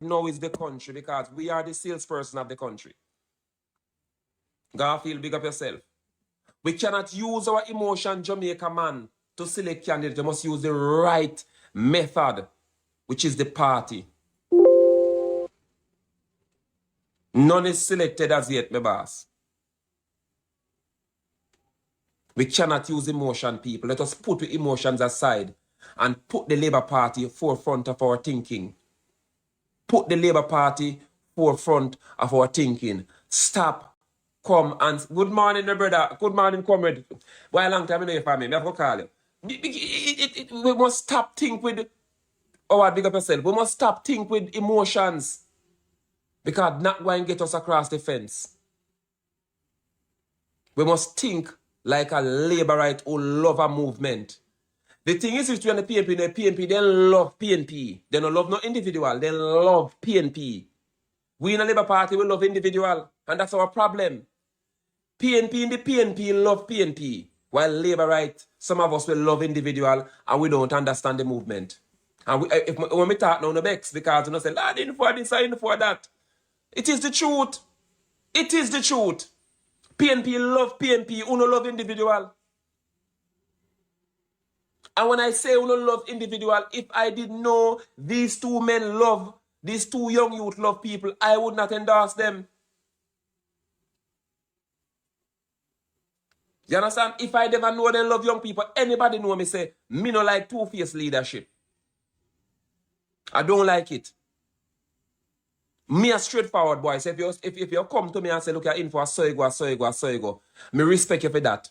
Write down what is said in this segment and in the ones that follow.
now is the country because we are the salesperson of the country. Garfield, big up yourself. We cannot use our emotion, Jamaica man, to select candidates. You must use the right method, which is the party. None is selected as yet, my boss. We cannot use emotion, people. Let us put the emotions aside and put the Labour Party forefront of our thinking. Put the Labour Party forefront of our thinking. Stop, come and... Good morning, my brother. Good morning, comrade. Why a long time I know you for me? I have to call you. We must stop think with... Oh, big up yourself. We must stop think with emotions. Because not going to get us across the fence. We must think like a Labourite who love a movement. The thing is, if you're in the PNP, they love PNP. They don't love no individual. They love PNP. We in the Labour Party, we love individual. And that's our problem. PNP in the PNP love PNP. While Labourite, some of us will love individual and we don't understand the movement. And when we talk now, no vex because we don't say, I didn't for this, I didn't for that. It is the truth. It is the truth. PNP love PNP, uno love individual. And when I say uno love individual, if I did know these two men love, these two young youth love people, I would not endorse them. You understand? If I never know they love young people, anybody know me say, me no like two-faced leadership. I don't like it. Me a straightforward boy. So if you come to me and say, look, you're in for a soigo, me respect you for that.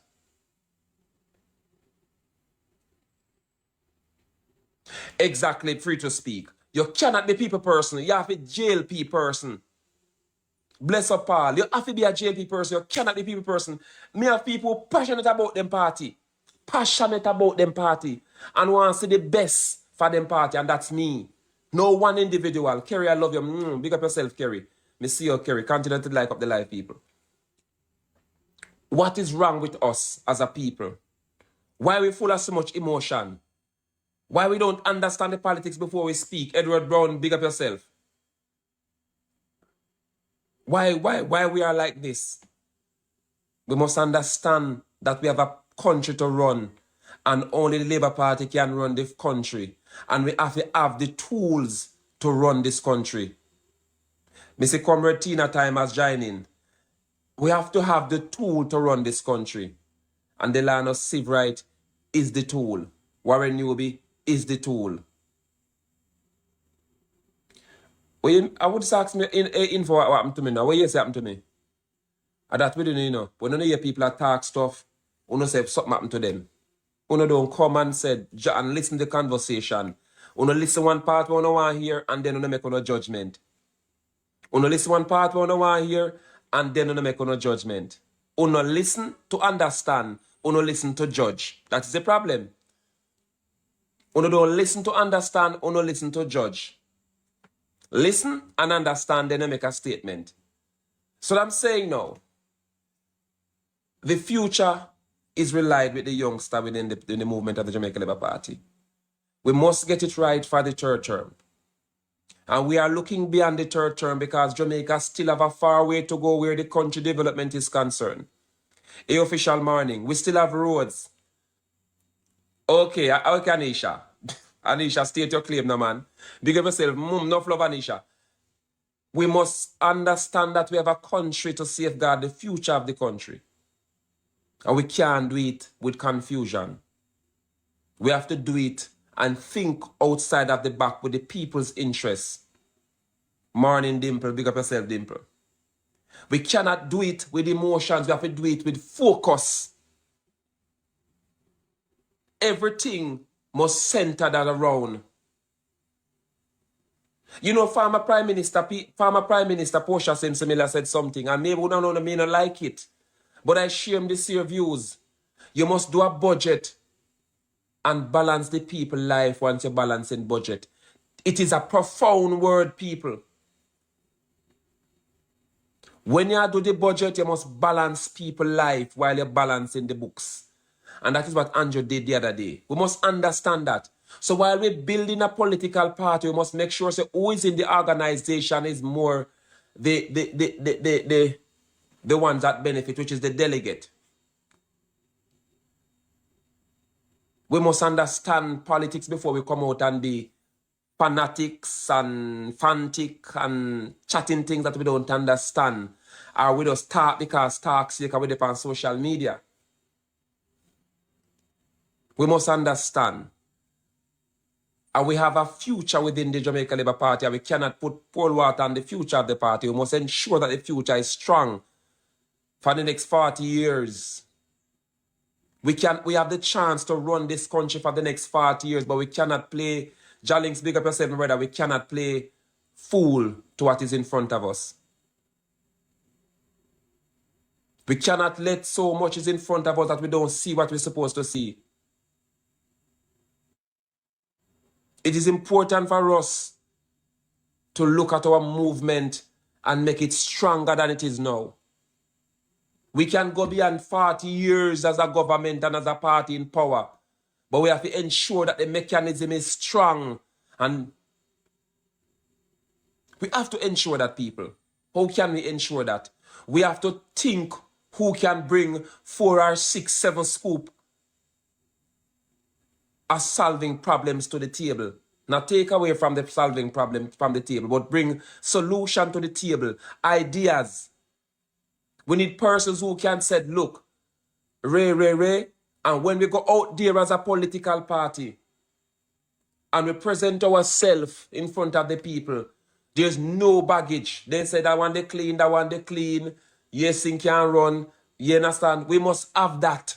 Exactly, free to speak. You cannot be people person. You have to be JLP person. Bless up Paul. You have to be a JLP person. You cannot be people person. Me have people passionate about them party. Passionate about them party. And want to see the best for them party. And that's me. No one individual. Kerry, I love you. Big up yourself, Kerry. Me see you, Kerry. Continue to like up the life, people. What is wrong with us as a people? Why we full of so much emotion? Why we don't understand the politics before we speak? Edward Brown, big up yourself. Why we are like this? We must understand that we have a country to run and only the Labour Party can run this country. And we have to have the tools to run this country. Mr. Comrade Tina Time has joined in. We have to have the tool to run this country. And the land of civil right is the tool. Warren Newby is the tool. I would just ask me info what happened to me now. What you say happened to me? And that we don't know. When you hear people that talk stuff, you say something happened to them. You don't come and say and listen to the conversation. You listen one part when you want to hear and then you make no judgment. You listen one part when you want to hear and then you make no judgment. You listen to understand. You listen to judge. That is the problem. You don't listen to understand. You listen to judge. Listen and understand, then you make a statement. So I'm saying now, the future is relied with the youngster within the movement of the Jamaica Labour Party. We must get it right for the third term. And we are looking beyond the third term because Jamaica still have a far way to go where the country development is concerned. A official morning, we still have roads. Okay, Anisha. Anisha, state your claim now, man. Big up yourself. Enough love, Anisha. We must understand that we have a country to safeguard the future of the country. And we can't do it with confusion. We have to do it and think outside of the back with the people's interests. Morning, Dimple. Big up yourself, Dimple. We cannot do it with emotions. We have to do it with focus. Everything must center that around. You know, former Prime Minister Portia Simpson said something, and maybe we don't may not like it, but I share this your views. You must do a budget and balance the people's life once you're balancing budget. It is a profound word, people. When you do the budget, you must balance people's life while you're balancing the books. And that is what Andrew did the other day. We must understand that. So while we're building a political party, we must make sure who is in the organization is more the ones that benefit, which is the delegate. We must understand politics before we come out and be fanatics and frantic and chatting things that we don't understand. Or we just talk because talk sake we depend on social media. We must understand. And we have a future within the Jamaica Labour Party, and we cannot put pole water on the future of the party. We must ensure that the future is strong for the next 40 years. We have the chance to run this country for the next 40 years, but we cannot play, Jallinks, big up yourself, my brother, we cannot play fool to what is in front of us. We cannot let so much is in front of us that we don't see what we're supposed to see. It is important for us to look at our movement and make it stronger than it is now. We can go beyond 40 years as a government and as a party in power, but we have to ensure that the mechanism is strong, and we have to ensure that, people. How can we ensure that? We have to think who can bring 4 or 6, 7 scoop of solving problems to the table. Not take away from the solving problem from the table, but bring solution to the table, ideas. We need persons who can say, look, Ray, and when we go out there as a political party and we present ourselves in front of the people, there's no baggage. They say that one they clean, that one they clean. Yes, thing can run. You understand? We must have that.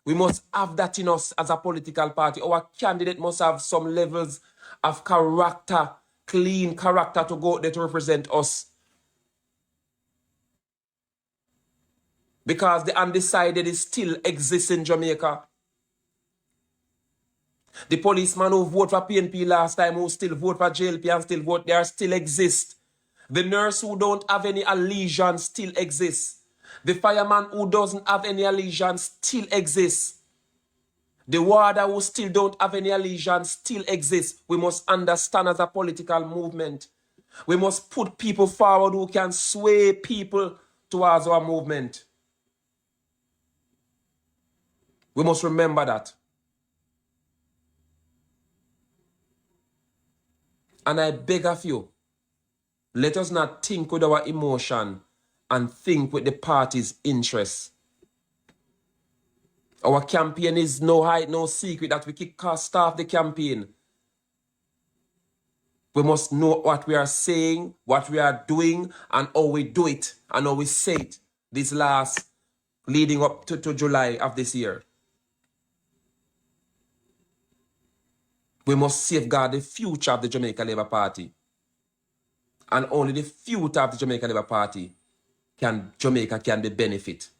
We must have that in us as a political party. Our candidate must have some levels of character, clean character to go out there to represent us. Because the undecided is still exists in Jamaica. The policeman who voted for PNP last time, who still vote for JLP and still vote there, still exist. The nurse who don't have any allegiance still exists. The fireman who doesn't have any allegiance still exists. The warder who still don't have any allegiance still exists. We must understand as a political movement. We must put people forward who can sway people towards our movement. We must remember that. And I beg of you, let us not think with our emotion and think with the party's interests. Our campaign is no hide, no secret that we start the campaign. We must know what we are saying, what we are doing, and how we do it, and how we say it this last leading up to July of this year. We must safeguard the future of the Jamaica Labour Party. And only the future of the Jamaica Labour Party Jamaica can be benefit.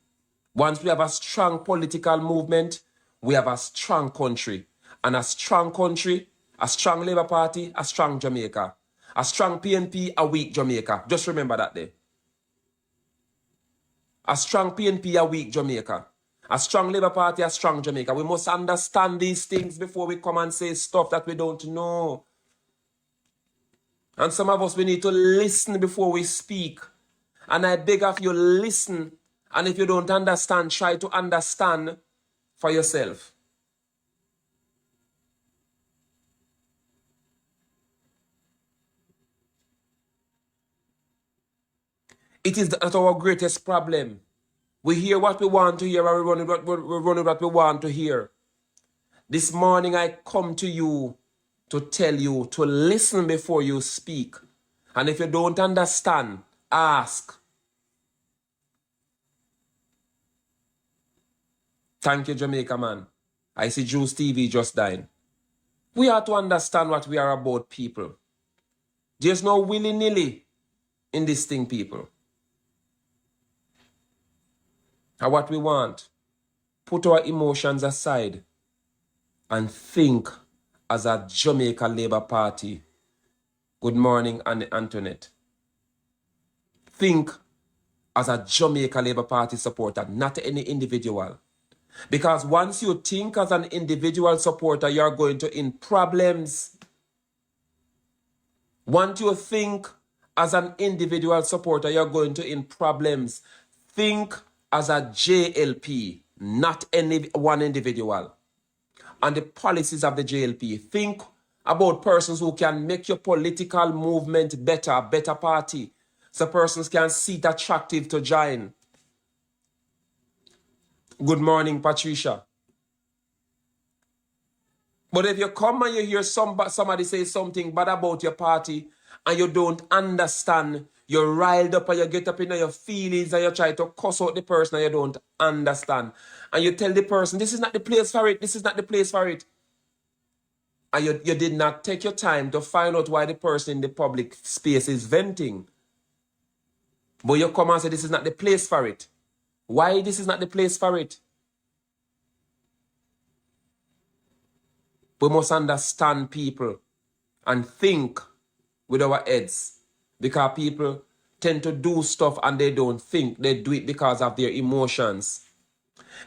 Once we have a strong political movement, we have a strong country. And a strong country, a strong Labour Party, a strong Jamaica. A strong PNP, a weak Jamaica. Just remember that day. A strong PNP, a weak Jamaica. A strong Labour Party, a strong Jamaica. We must understand these things before we come and say stuff that we don't know. And some of us, we need to listen before we speak. And I beg of you, listen. And if you don't understand, try to understand for yourself. It is our greatest problem. We hear what we want to hear, and we run what we want to hear. This morning I come to you to tell you to listen before you speak. And if you don't understand, ask. Thank you, Jamaica man. I see Juice TV just dying. We have to understand what we are about, people. There's no willy-nilly in this thing, people. And what we want, put our emotions aside and think as a Jamaica Labour Party. Good morning, Antoinette. Think as a Jamaica Labour Party supporter, not any individual. Because once you think as an individual supporter, you're going to in problems. Once you think as an individual supporter, you're going to in problems. Think as a JLP, not any one individual. And the policies of the JLP. Think about persons who can make your political movement better, better party. So persons can see it attractive to join. Good morning, Patricia. But if you come and you hear somebody say something bad about your party and you don't understand, you're riled up and you get up in your feelings and you try to cuss out the person and you don't understand. And you tell the person, this is not the place for it, this is not the place for it. And you did not take your time to find out why the person in the public space is venting. But you come and say, this is not the place for it. Why this is not the place for it? We must understand people and think with our heads, because people tend to do stuff and they don't think. They do it because of their emotions.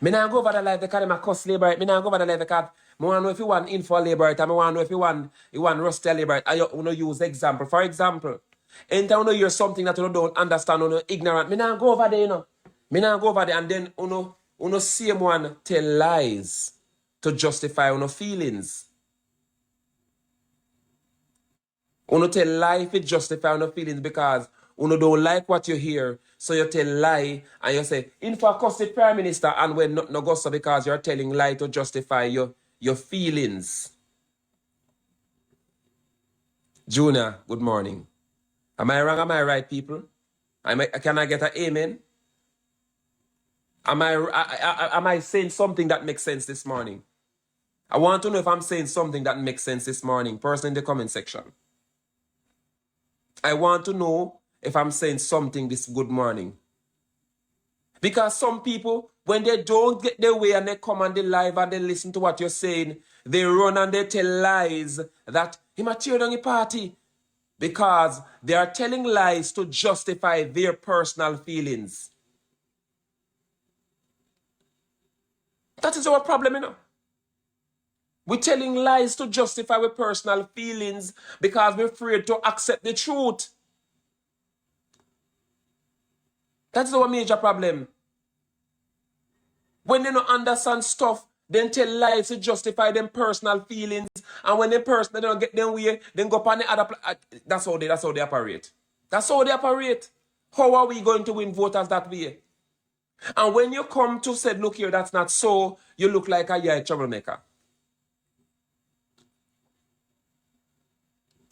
Me now go over the life because I'm a cuss labor. Me now go over the life because I want to know if you want info labor. I want to know if you want rusty labor. I want to use example. For example, anytime you hear something that you don't understand or you're ignorant, me now go over there, you know. Me now go over there and then you same one tell lies to justify your feelings. You tell lie to justify your feelings because you don't like what you hear, so you tell lie and you say, info cost the Prime Minister, and when no go so because you're telling lie to justify your feelings. Junior, good morning. Am I wrong? Am I right, people? Can I get an amen? Am I saying something that makes sense this morning? I want to know if I'm saying something that makes sense this morning. Person in the comment section. I want to know if I'm saying something this good morning. Because some people, when they don't get their way and they come on the live and they listen to what you're saying, they run and they tell lies that he might tear down your party. Because they are telling lies to justify their personal feelings. That is our problem, you know. We're telling lies to justify our personal feelings because we're afraid to accept the truth. That's our major problem. When they don't understand stuff, then tell lies to justify them personal feelings. And when the person they don't get them way, then go up on the other. That's how they operate. That's how they operate. How are we going to win voters that way? And when you come to say, look here, that's not so, you look like a troublemaker.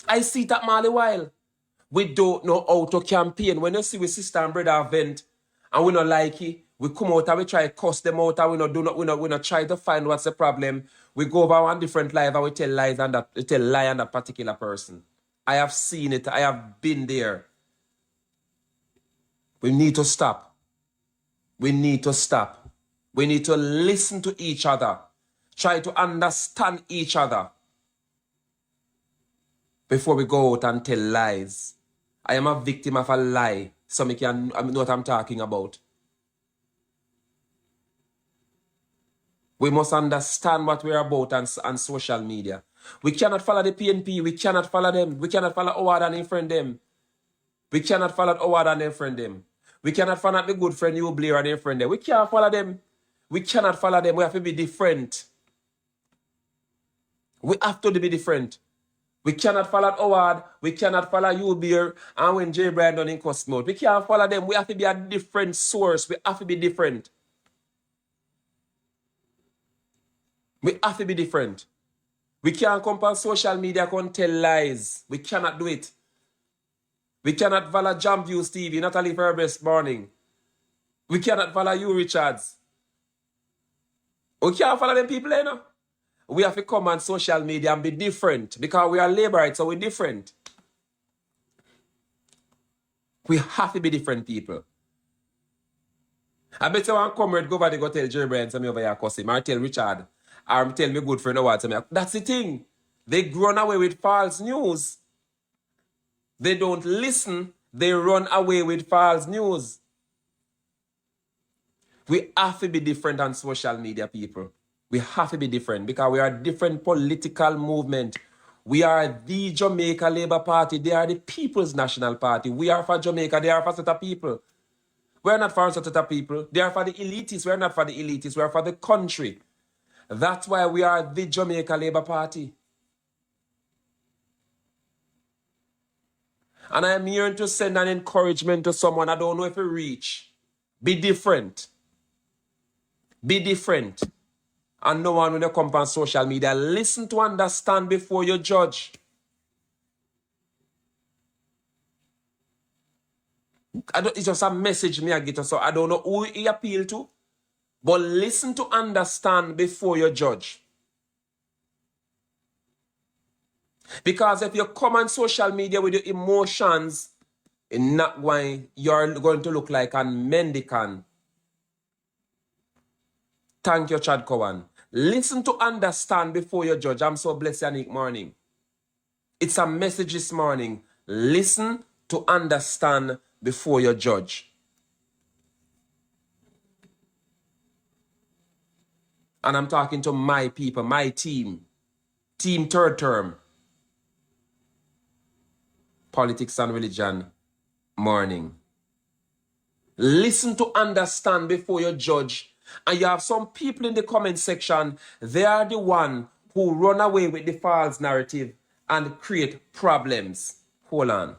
I see that Mali while. We don't know how to campaign. When you see we sister and brother event and we not like it, we come out and we try to cuss them out and we not try to find what's the problem. We go over one different life and we tell lies and we tell lie on that particular person. I have seen it. I have been there. We need to stop. We need to stop. We need to listen to each other. Try to understand each other before we go out and tell lies. I am a victim of a lie, so I know what I'm talking about. We must understand what we're about on social media. We cannot follow the PNP. We cannot follow them. We cannot follow Howard and friend them. We cannot follow Howard and friend them. We cannot follow the good friend you Blair and friend them. We can't follow them. We cannot follow them. We have to be different. We have to be different. We cannot follow Howard. We cannot follow you Beer and when J. Brian done in cuss mode. We can't follow them. We have to be a different source. We have to be different. We have to be different. We can't come on social media and tell lies. We cannot do it. We cannot follow Jam View Stevie, Natalie Fairbrest Morning. We cannot follow you, Richards. We can't follow them people, you know. We have to come on social media and be different because we are laborites, so we're different. We have to be different people. I bet you one comrade go over there go tell Jerry Bryan to me over here cuss him, or tell Richard, or tell me good friend Howard to me. That's the thing. They run away with false news. They don't listen. They run away with false news. We have to be different on social media, people. We have to be different because we are a different political movement. We are the Jamaica Labour Party. They are the People's National Party. We are for Jamaica. They are for certain people. We're not for certain people. They are for the elitists. We're not for the elitists. We're for the country. That's why we are the Jamaica Labour Party. And I am here to send an encouragement to someone. I don't know if you reach. Be different. Be different. And no one when you come on social media, listen to understand before you judge. It's just a message me I get, so I don't know who he appeal to, but listen to understand before you judge. Because if you come on social media with your emotions, you're going to look like a mendicant. Thank you, Chad Cowan. Listen to understand before you judge. I'm so blessed, Yannick morning. It's a message this morning. Listen to understand before you judge. And I'm talking to my people, my team. Team third term. Politics and religion morning. Listen to understand before you judge. And you have some people in the comment section, they are the one who run away with the false narrative and create problems. Hold on.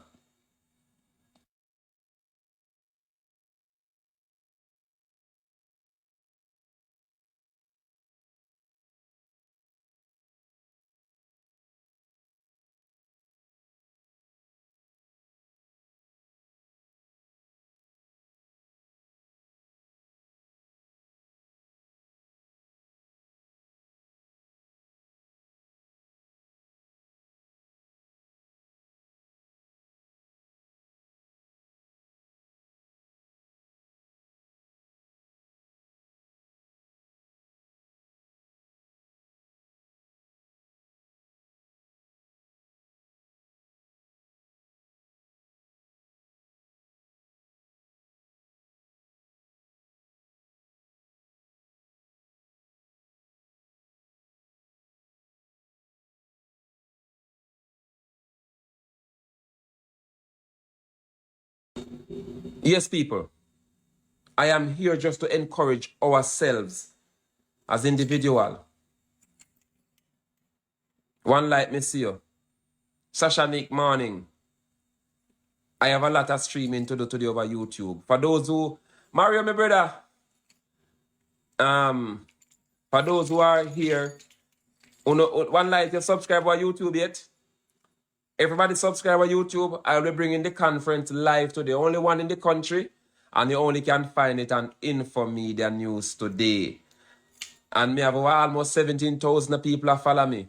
Yes, people. I am here just to encourage ourselves as individual. One like me see you. Sasha Nick morning. I have a lot of streaming to do today over YouTube. For those who Mario, my brother. For those who are here, one like you subscribe on YouTube yet? Everybody subscribe on YouTube. I'll be bringing the conference live today. Only one in the country. And you only can find it on Infomedia News today. And me have almost 17,000 people that follow me.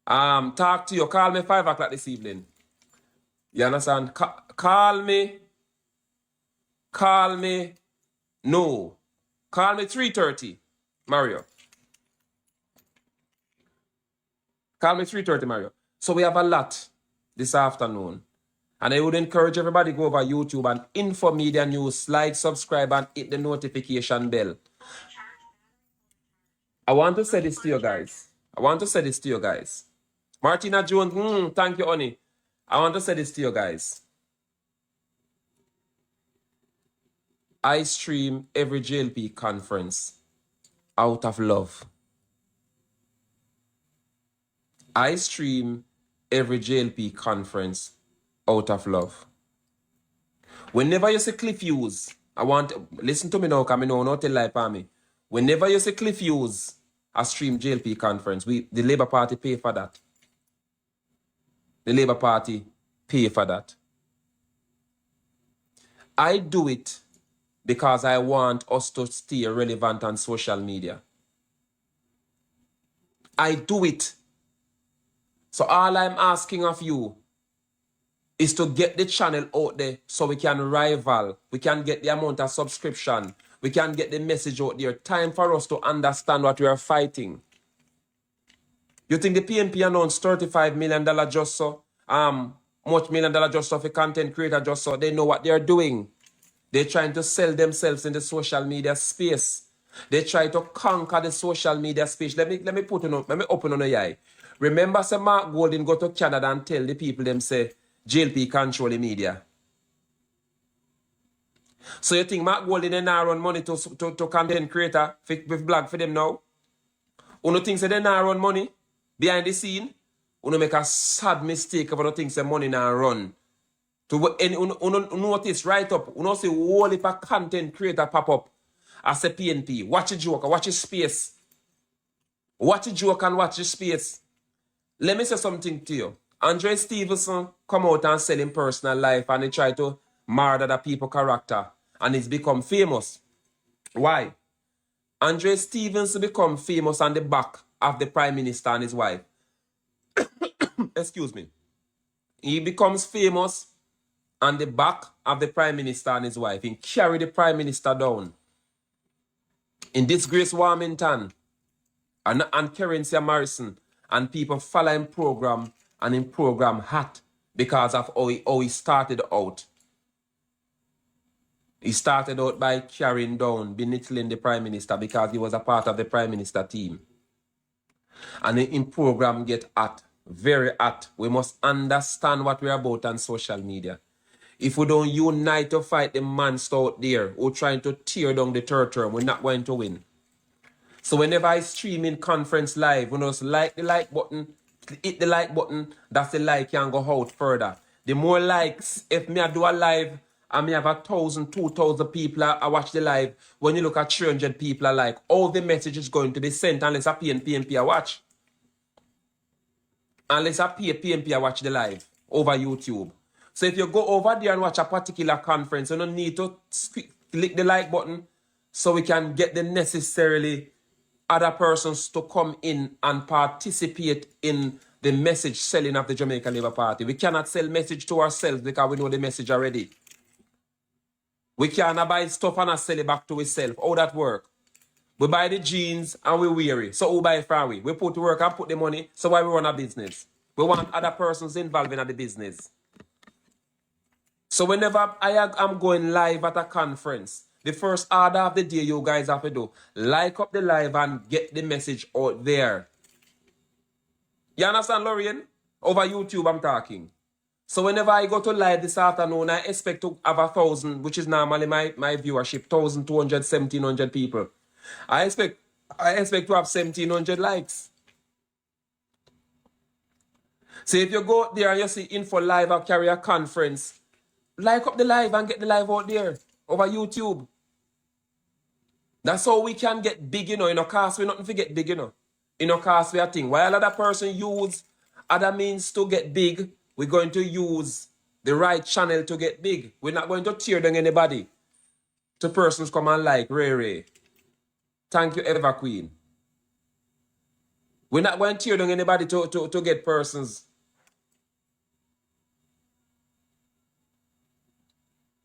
Talk to you. Call me 5 o'clock this evening. You understand? Call me. Call me. No. Call me 3:30, Mario. Call me 3:30, Mario. So we have a lot this afternoon. And I would encourage everybody to go over YouTube and Infomedia News, like, subscribe, and hit the notification bell. I want to say this to you guys. Martina Jones, thank you, honey. I want to say this to you guys. I stream every JLP conference out of love. I stream every JLP conference out of love. Whenever you say Cliff Hughes, listen to me now, because I know not tell lie for me. Whenever you say Cliff Hughes, I stream JLP conference. The Labour Party pay for that. The Labour Party pay for that. I do it because I want us to stay relevant on social media. I do it. So all I'm asking of you is to get the channel out there so we can rival. We can get the amount of subscription. We can get the message out there. Time for us to understand what we are fighting. You think the PNP announced $35 million just so? Much $1 million just so for content creator just so they know what they're doing. They're trying to sell themselves in the social media space. They try to conquer the social media space. Let me open on the eye. Remember, say Mark Golding go to Canada and tell the people them say JLP control the media. So you think Mark Golding they now run money to content creator with blog for them now? Uno think say they now run money behind the scene? Uno make a sad mistake about the things say money now run. To uno notice right up, uno see whole heap of content creator pop up as a PNP. Watch a joke, watch his space. Watch a joke and watch his space. Let me say something to you. Andre Stevenson come out and sell him personal life and he try to murder the people character and he's become famous. Why? Andre Stevenson become famous on the back of the Prime Minister and his wife. Excuse me. He becomes famous on the back of the Prime Minister and his wife. He carry the Prime Minister down. In disgrace Warmington and Kerensia Morrison and people follow him program and him program hot because of how he started out. He started out by carrying down, belittling the Prime Minister because he was a part of the Prime Minister team. And in program get hot, very hot. We must understand what we're about on social media. If we don't unite to fight the monster out there who trying to tear down the third term, we're not going to win. So whenever I stream in conference live, we just like the like button, hit the like button, that's the like can go out further. The more likes, if me I do a live and me have 1,000, 2,000 people I watch the live, when you look at 300 people I like, all the message is going to be sent unless I pay and PNP I watch. Unless I pay PNP I watch the live over YouTube. So if you go over there and watch a particular conference, you don't need to click the like button so we can get the necessarily other persons to come in and participate in the message selling of the Jamaica Labour Party. We cannot sell message to ourselves because we know the message already. We cannot buy stuff and sell it back to ourselves. How that work? We buy the jeans and we wear it. So who buy it from we? We put to work and put the money. So why we run a business? We want other persons involved in the business. So whenever I'm going live at a conference, the first order of the day you guys have to do, like up the live and get the message out there. You understand, Lorraine? Over YouTube I'm talking. So whenever I go to live this afternoon, I expect to have 1,000, which is normally my viewership, 1,200, 1,700 people. I expect to have 1,700 likes. So if you go there and you see info live or carry a conference, like up the live and get the live out there over YouTube. That's how we can get big, you know. In a cast, we nothing to get big, you know. In a cast, we are thing. While other person use other means to get big, we're going to use the right channel to get big. We're not going to tear down anybody. To persons come and like Ray Ray. Thank you, Eva Queen. We're not going to tear down anybody to get persons.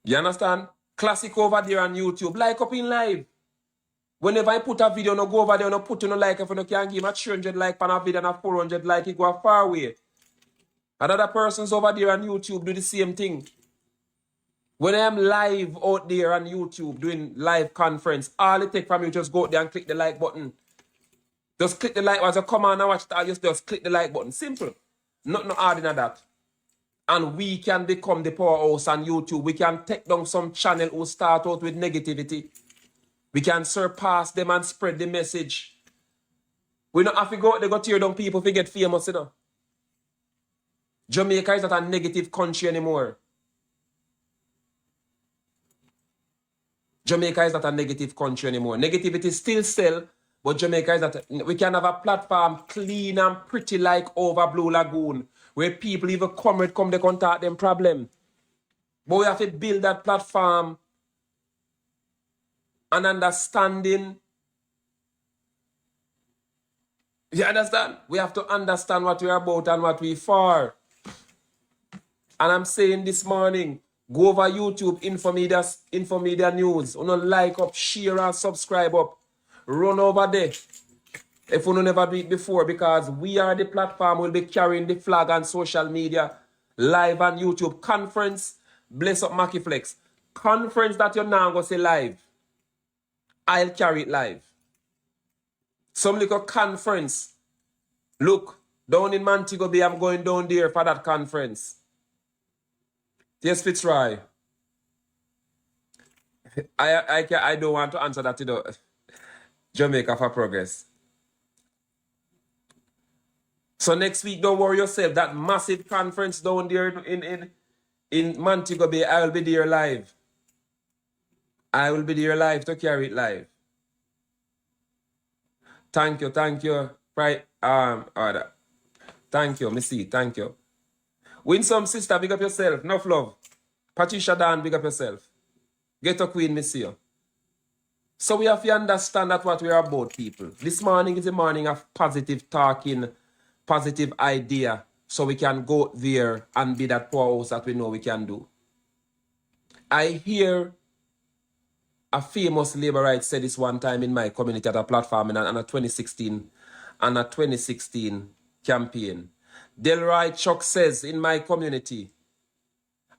You understand? Classic over there on YouTube. Like up in live. Whenever I put a video, no go over there, no put no like. If you can't give a 300 like on a video and a 400 like, it go far away. And other persons over there on YouTube do the same thing. When I'm live out there on YouTube doing live conference, all it take from you just go out there and click the like button. Just click the like as you come on and watch that, just click the like button. Simple. Nothing harder than that. And we can become the powerhouse on YouTube. We can take down some channel who start out with negativity. We can surpass them and spread the message. We don't have to go out there go tear down people if we get famous, you know. Jamaica is not a negative country anymore. Jamaica is not a negative country anymore. Negativity still sell, but Jamaica is not. We can have a platform clean and pretty like over Blue Lagoon, where people even come they contact them problem. But we have to build that platform and understanding. You understand? We have to understand what we're about and what we're for. And I'm saying this morning, go over YouTube, Infomedia News. You know, like up, share and subscribe up. Run over there. If you never do it before, because we are the platform, we'll be carrying the flag on social media, live on YouTube. Conference, bless up Mackie Flex. Conference that you're now going to say live, I'll carry it live. Some little conference. Look, down in Montego Bay, I'm going down there for that conference. Yes, Fitzroy. I don't want to answer that, you know. Jamaica for progress. So next week, don't worry yourself. That massive conference down there in Montego Bay, I will be there live. I will be there live to carry it live. Thank you. Right, order. Thank you, Missy. Thank you. Winsome sister, big up yourself. Enough love. Patricia Dan, big up yourself. Get a queen, Missy. So we have to understand that what we are about, people. This morning is a morning of positive talking, positive idea, so we can go there and be that powerhouse that we know we can do. I hear a famous labor right said this one time in my community at a platform in a 2016 campaign. Delroy Chuck says in my community,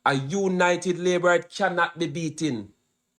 a united labor right cannot be beaten.